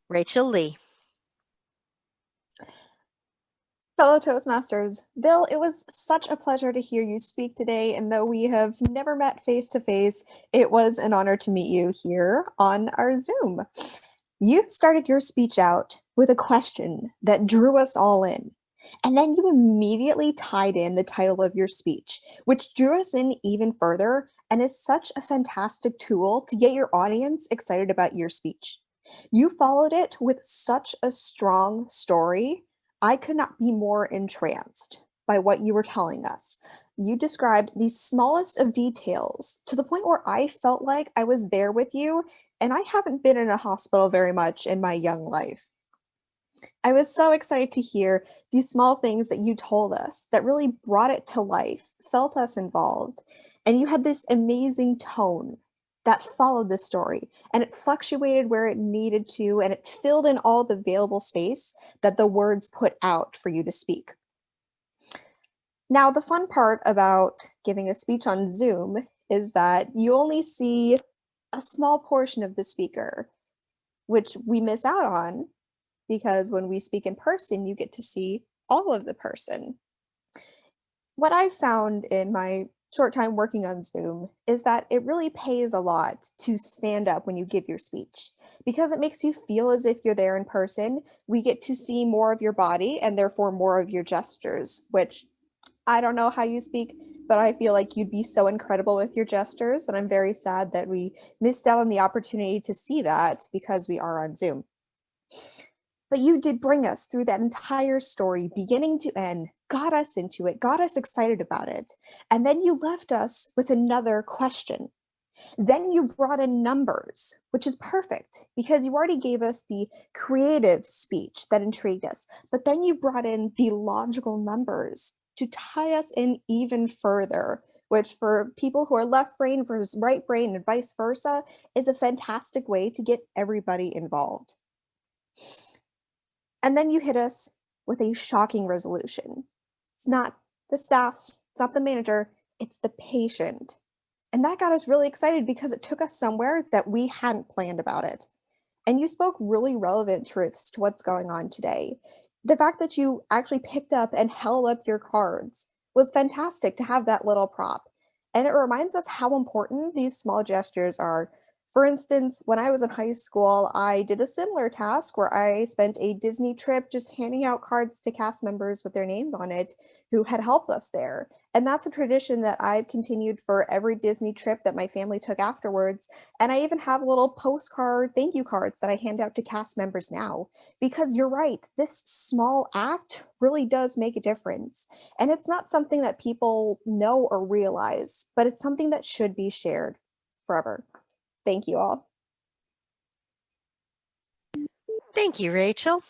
Rachel Lee. Fellow Toastmasters, Bill, it was such a pleasure to hear you speak today, and though we have never met face to face, it was an honor to meet you here on our Zoom. You started your speech out with a question that drew us all in, and then you immediately tied in the title of your speech, which drew us in even further and is such a fantastic tool to get your audience excited about your speech. You followed it with such a strong story. I could not be more entranced by what you were telling us. You described the smallest of details to the point where I felt like I was there with you, and I haven't been in a hospital very much in my young life. I was so excited to hear these small things that you told us that really brought it to life, felt us involved, and you had this amazing tone that followed the story, and it fluctuated where it needed to, and it filled in all the available space that the words put out for you to speak. Now, the fun part about giving a speech on Zoom is that you only see a small portion of the speaker, which we miss out on because when we speak in person, you get to see all of the person. What I've found in my short time working on Zoom is that it really pays a lot to stand up when you give your speech because it makes you feel as if you're there in person. We get to see more of your body and therefore more of your gestures, which I don't know how you speak, but I feel like you'd be so incredible with your gestures. And I'm very sad that we missed out on the opportunity to see that because we are on Zoom. But you did bring us through that entire story, beginning to end, got us into it, got us excited about it. And then you left us with another question. Then you brought in numbers, which is perfect because you already gave us the creative speech that intrigued us. But then you brought in the logical numbers to tie us in even further, which for people who are left brain versus right brain and vice versa is a fantastic way to get everybody involved. And then you hit us with a shocking resolution. It's not the staff, it's not the manager, it's the patient. And that got us really excited because it took us somewhere that we hadn't planned about it. And you spoke really relevant truths to what's going on today. The fact that you actually picked up and held up your cards was fantastic to have that little prop. And it reminds us how important these small gestures are. For instance, when I was in high school, I did a similar task where I spent a Disney trip just handing out cards to cast members with their names on it who had helped us there. And that's a tradition that I've continued for every Disney trip that my family took afterwards. And I even have little postcard thank you cards that I hand out to cast members now. Because you're right, this small act really does make a difference. And it's not something that people know or realize, but it's something that should be shared forever. Thank you all. Thank you, Rachel.